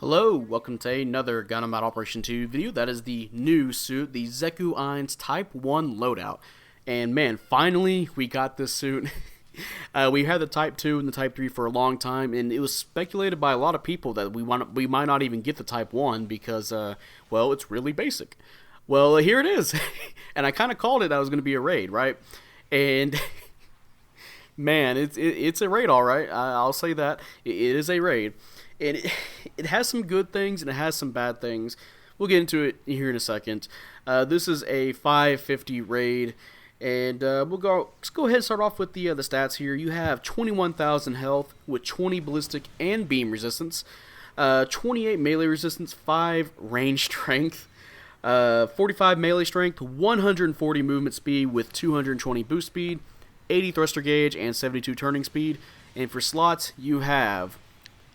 Hello, welcome to another Gundam Operation 2 video. That is the new suit, the Xeku Eins Type 1 Loadout. And man, finally we got this suit. We had the Type 2 and the Type 3 for a long time, and it was speculated by a lot of people that we might not even get the Type 1 because, well, it's really basic. Well, here it is. And I kind of called it I was going to be a raid, right? And man, it's a raid, all right. I'll say that. It is a raid. And it has some good things and it has some bad things. We'll get into it here in a second. This is a 550 raid, and let's go ahead and start off with the stats here. You have 21,000 health with 20 ballistic and beam resistance, 28 melee resistance, 5 range strength, 45 melee strength, 140 movement speed with 220 boost speed, 80 thruster gauge, and 72 turning speed. And for slots, you have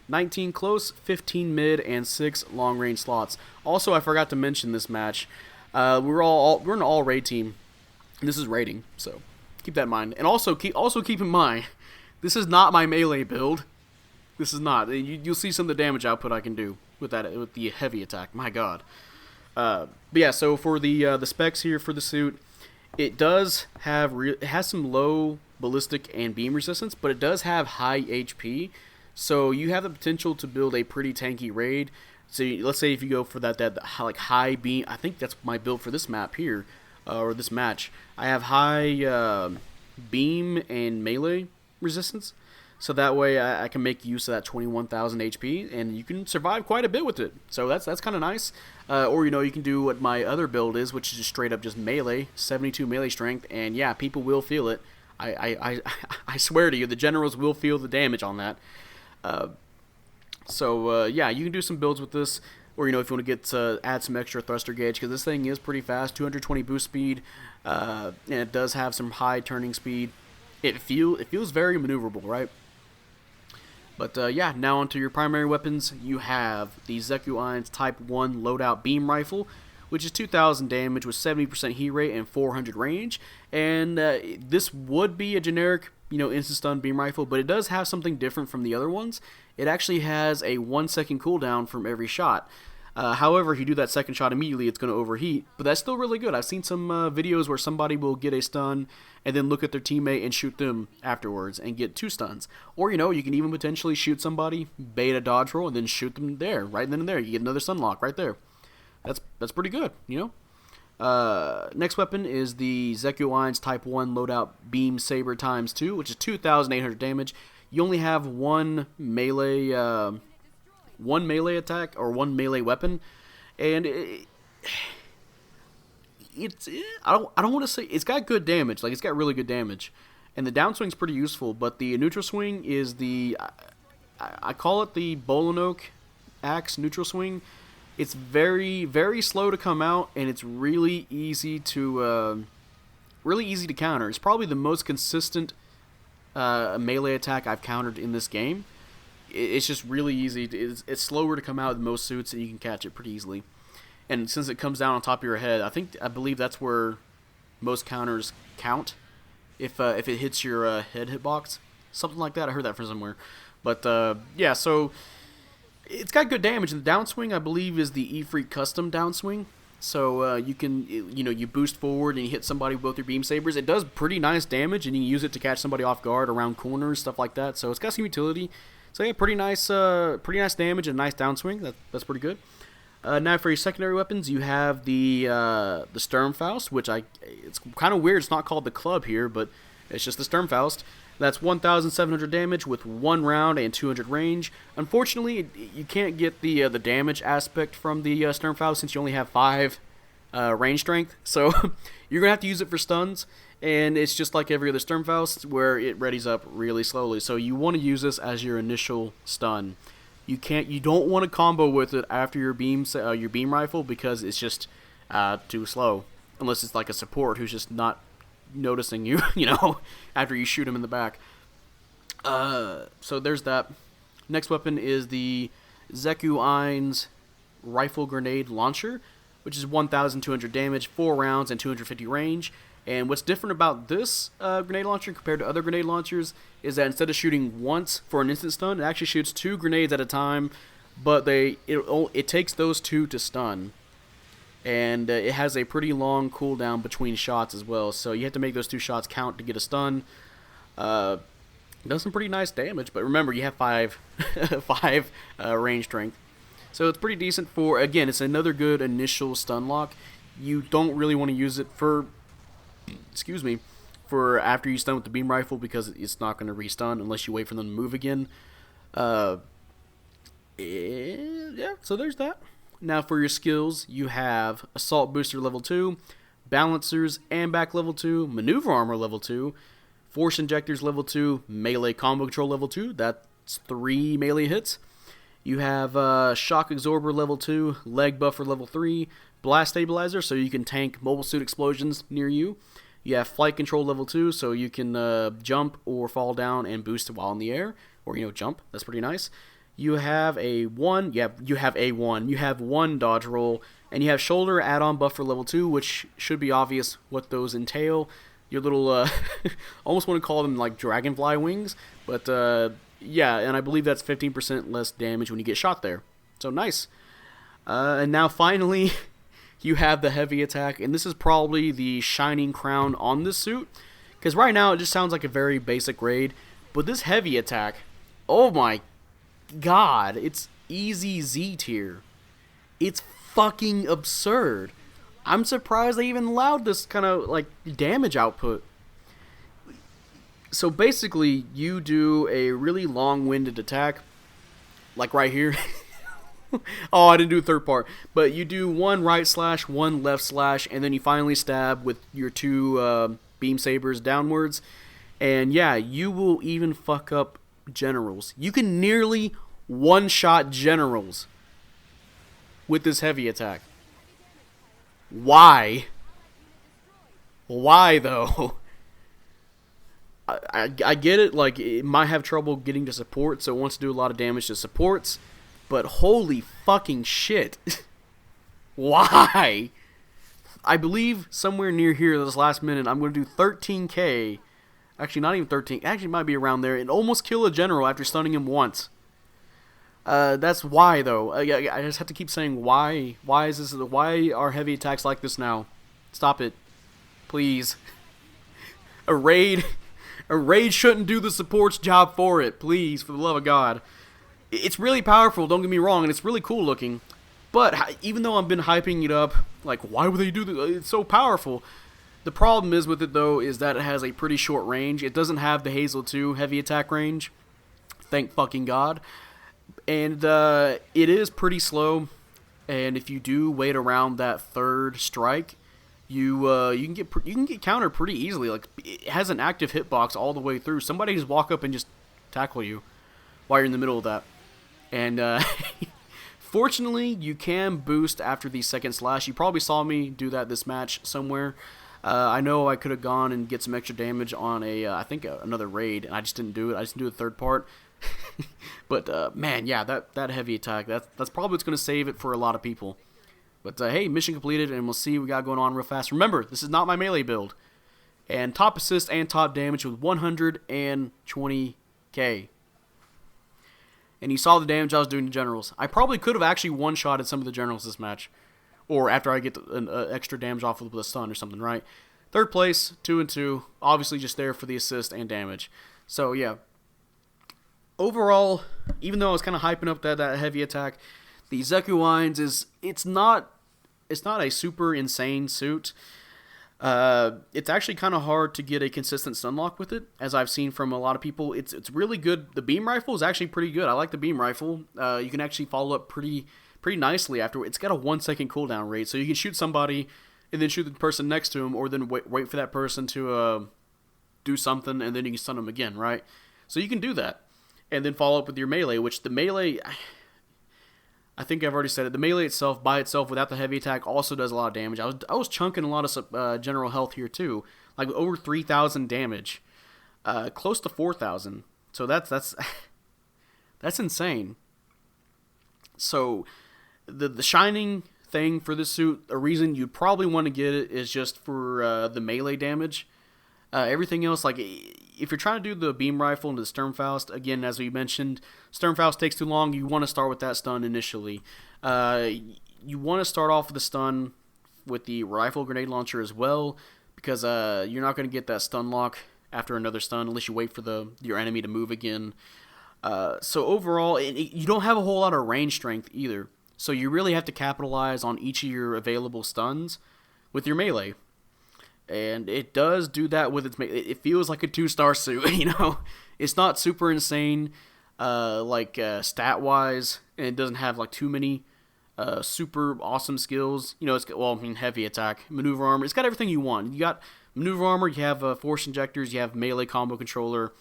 19 close, 15 mid, and 6 long range slots. Also, I forgot to mention this match. We're an all raid team. This is raiding, so keep that in mind. And also keep in mind, this is not my melee build. This is not. You'll see some of the damage output I can do with the heavy attack. My God. But yeah, so for the specs here for the suit, it has some low ballistic and beam resistance, but it does have high HP. So you have the potential to build a pretty tanky raid. So let's say if you go for that like high beam, I think that's my build for this map here, or this match. I have high beam and melee resistance, so that way I can make use of that 21,000 HP, and you can survive quite a bit with it. So that's kind of nice. Or you can do what my other build is, which is just straight up just melee, 72 melee strength, and yeah, people will feel it. I swear to you, the generals will feel the damage on that. Yeah, you can do some builds with this, or if you want to get add some extra thruster gauge, because this thing is pretty fast, 220 boost speed, and it does have some high turning speed. It feels very maneuverable, right? But yeah, now onto your primary weapons. You have the Xeku Eins Type 1 Loadout Beam Rifle, which is 2,000 damage with 70% heat rate and 400 range. And this would be a generic, instant stun beam rifle, but it does have something different from the other ones. It actually has a 1-second cooldown from every shot. However, if you do that second shot immediately, it's going to overheat, but that's still really good. I've seen some videos where somebody will get a stun and then look at their teammate and shoot them afterwards and get 2 stuns. Or, you can even potentially shoot somebody, bait a dodge roll, and then shoot them there, right then and there. You get another stun lock right there. That's pretty good, Next weapon is the Xeku Eins Type 1 Loadout Beam Saber ×2, which is 2,800 damage. You only have one melee attack or one melee weapon, and I don't want to say it's got good damage. Like, it's got really good damage, and the downswing's pretty useful. But the neutral swing is I call it the Bolonok axe neutral swing. It's very, very slow to come out, and it's really easy to counter. It's probably the most consistent melee attack I've countered in this game. It's just really easy. It's slower to come out with most suits, and you can catch it pretty easily. And since it comes down on top of your head, I believe that's where most counters count. If it hits your head hitbox, something like that. I heard that from somewhere. But yeah, so it's got good damage, and the downswing, I believe, is the E-Freak custom downswing. So you can, you boost forward and you hit somebody with both your beam sabers. It does pretty nice damage, and you can use it to catch somebody off guard around corners, stuff like that. So it's got some utility. So yeah, pretty nice damage and a nice downswing. That's pretty good. Now for your secondary weapons, you have the Sturmfaust, which it's kind of weird. It's not called the club here, but it's just the Sturmfaust. That's 1,700 damage with 1 round and 200 range. Unfortunately, you can't get the damage aspect from the Sturmfaust since you only have 5 range strength. So you're going to have to use it for stuns, and it's just like every other Sturmfaust where it readies up really slowly. So you want to use this as your initial stun. You don't want to combo with it after your beam rifle because it's just too slow, unless it's like a support who's just not noticing you, after you shoot him in the back. So there's that. Next weapon is the Xeku Eins Rifle Grenade Launcher, which is 1,200 damage, 4 rounds, and 250 range. And what's different about this grenade launcher compared to other grenade launchers is that instead of shooting once for an instant stun, it actually shoots 2 grenades at a time but it takes those two to stun, and it has a pretty long cooldown between shots as well. So you have to make those two shots count to get a stun. Does some pretty nice damage, but remember you have five range strength, so it's pretty decent for. Again, it's another good initial stun lock. You don't really want to use it for, excuse me, for after you stun with the beam rifle, because it's not going to restun unless you wait for them to move again. Yeah, so there's that. Now for your skills, you have Assault Booster level 2, Balancers and Back level 2, Maneuver Armor level 2, Force Injectors level 2, Melee Combo Control level 2, that's 3 melee hits. You have Shock Absorber level 2, Leg Buffer level 3, Blast Stabilizer, so you can tank mobile suit explosions near you. You have Flight Control level 2, so you can jump or fall down and boost while in the air, or jump. That's pretty nice. You have one dodge roll, and you have Shoulder add-on buffer level 2, which should be obvious what those entail. Your little, almost want to call them like dragonfly wings, but yeah, and I believe that's 15% less damage when you get shot there. So nice. And now finally, you have the heavy attack, and this is probably the shining crown on this suit, because right now it just sounds like a very basic raid, but this heavy attack, oh my god, it's easy Z tier. It's fucking absurd. I'm surprised they even allowed this kind of like damage output. So basically, you do a really long-winded attack, like right here. Oh, I didn't do a third part. But you do one right slash, one left slash, and then you finally stab with your two beam sabers downwards. And yeah, you will even fuck up generals. You can nearly one-shot generals with this heavy attack. Why? Why, though? I get it, like, it might have trouble getting to support, so it wants to do a lot of damage to supports, but holy fucking shit. Why? I believe somewhere near here this last minute, I'm going to do 13k. Actually, not even 13. Actually, it might be around there. And almost kill a general after stunning him once. That's why, though. I just have to keep saying why. Why is this? Why are heavy attacks like this now? Stop it, please. A raid shouldn't do the support's job for it. Please, for the love of God. It's really powerful. Don't get me wrong, and it's really cool looking. But even though I've been hyping it up, like, why would they do this? It's so powerful. The problem is with it, though, is that it has a pretty short range. It doesn't have the Hazel 2 heavy attack range. Thank fucking God. And it is pretty slow. And if you do wait around that third strike, you can get countered pretty easily. Like, it has an active hitbox all the way through. Somebody just walk up and just tackle you while you're in the middle of that. And fortunately, you can boost after the second slash. You probably saw me do that this match somewhere. I know I could have gone and get some extra damage on I think another raid, and I just didn't do it. I just didn't do the third part. But man, yeah, that heavy attack, that's probably what's going to save it for a lot of people. But hey, mission completed, and we'll see what we got going on real fast. Remember, this is not my melee build. And top assist and top damage with 120k. And you saw the damage I was doing to generals. I probably could have actually one-shotted some of the generals this match. Or after I get an extra damage off with a stun or something, right? Third place, 2-2. Obviously just there for the assist and damage. So, yeah. Overall, even though I was kind of hyping up that heavy attack, the Xeku Eins it's not a super insane suit. It's actually kind of hard to get a consistent stun lock with it, as I've seen from a lot of people. It's really good. The beam rifle is actually pretty good. I like the beam rifle. You can actually follow up pretty nicely after. It's got a 1 second cooldown rate, so you can shoot somebody and then shoot the person next to him, or then wait for that person to do something, and then you can stun them again, right? So you can do that, and then follow up with your melee, which the melee, I think I've already said it, the melee itself, by itself, without the heavy attack, also does a lot of damage. I was chunking a lot of general health here, too, like over 3,000 damage, close to 4,000, so that's insane. So the shining thing for this suit, a reason you'd probably want to get it is just for the melee damage. Everything else, like if you're trying to do the beam rifle into the Sturmfaust, again, as we mentioned, Sturmfaust takes too long. You want to start with that stun initially. You want to start off with the stun with the rifle grenade launcher as well, because you're not going to get that stun lock after another stun unless you wait for your enemy to move again. So overall, you don't have a whole lot of range strength either. So you really have to capitalize on each of your available stuns with your melee. And it does do that with its... It feels like a 2-star suit, you know? It's not super insane, stat-wise, and it doesn't have, like, too many super awesome skills. You know, heavy attack, maneuver armor. It's got everything you want. You got maneuver armor, you have force injectors, you have melee combo controller,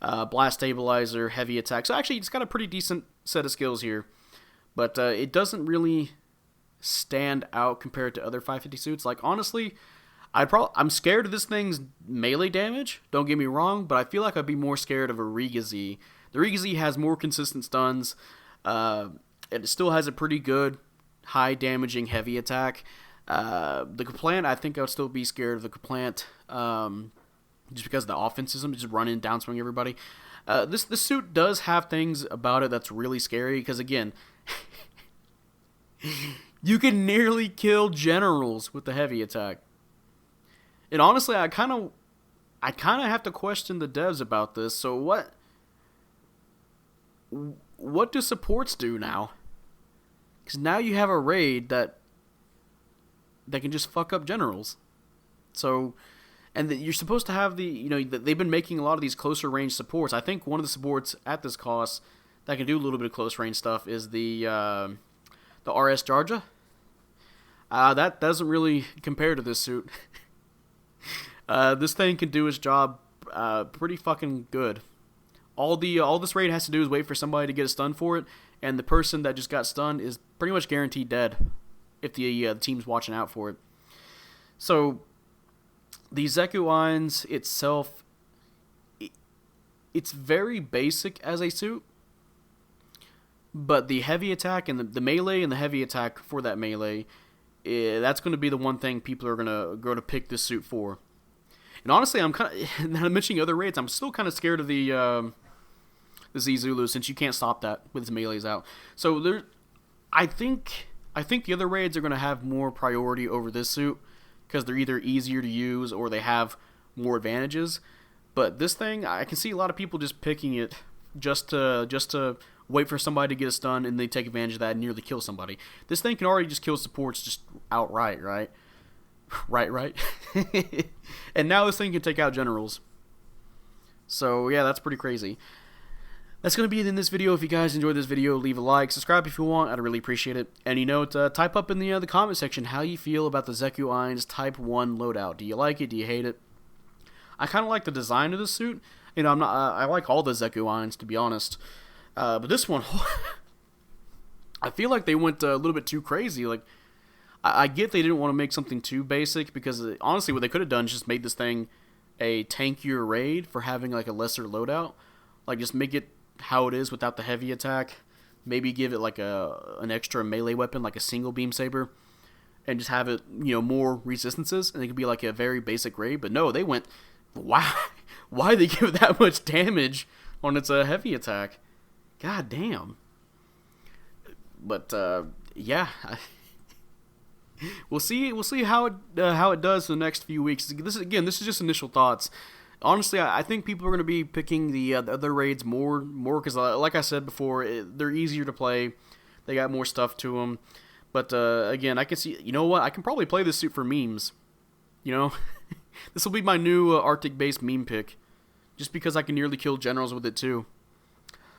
blast stabilizer, heavy attack. So actually, it's got a pretty decent set of skills here. But it doesn't really stand out compared to other 550 suits. Like, honestly... I'm scared of this thing's melee damage, don't get me wrong, but I feel like I'd be more scared of a Riga Z. The Riga Z has more consistent stuns, it still has a pretty good, high damaging heavy attack. The Kaplant, I think I would still be scared of the Kaplant, just because of the offense system, just run in, downswing everybody. This suit does have things about it that's really scary, because again, you can nearly kill generals with the heavy attack. And honestly, I kind of have to question the devs about this. So what do supports do now? Because now you have a raid that can just fuck up generals. So, and you're supposed to have they've been making a lot of these closer range supports. I think one of the supports at this cost that can do a little bit of close range stuff is the RS Jarja. That doesn't really compare to this suit. This thing can do its job pretty fucking good. All this raid has to do is wait for somebody to get a stun for it, and the person that just got stunned is pretty much guaranteed dead if the team's watching out for it. So the Xeku Eins itself, it's very basic as a suit, but the heavy attack and the melee and the heavy attack for that melee, that's going to be the one thing people are going to go to pick this suit for. And honestly, I'm mentioning other raids, I'm still kind of scared of the Z Zulu, since you can't stop that with his melees out. So I think the other raids are going to have more priority over this suit, because they're either easier to use or they have more advantages. But this thing, I can see a lot of people just picking it just to wait for somebody to get a stun, and they take advantage of that and nearly kill somebody. This thing can already just kill supports just outright, right? Right. And now this thing can take out generals. So yeah, that's pretty crazy. That's going to be it in this video. If you guys enjoyed this video, leave a like, subscribe if you want. I'd really appreciate it. And type up in the comment section how you feel about the Xeku Eins Type 1 loadout. Do you like it? Do you hate it? I kind of like the design of the suit. You know, I like all the Xeku Eins, to be honest. But this one, I feel like they went a little bit too crazy. Like, I get they didn't want to make something too basic, because honestly what they could have done is just made this thing a tankier raid for having like a lesser loadout. Like, just make it how it is without the heavy attack. Maybe give it like an extra melee weapon, like a single beam saber, and just have it, more resistances, and it could be like a very basic raid. But no, they went, wow, why they give it that much damage on its heavy attack? God damn. But yeah. We'll see how it does for the next few weeks. This is just initial thoughts. Honestly, I think people are going to be picking the other raids more because, like I said before, they're easier to play. They got more stuff to them. But again, I can see. You know what? I can probably play this suit for memes. This will be my new Arctic-based meme pick, just because I can nearly kill generals with it too.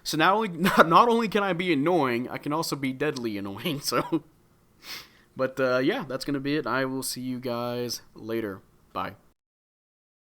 So not only can I be annoying, I can also be deadly annoying. So. But, yeah, that's going to be it. I will see you guys later. Bye.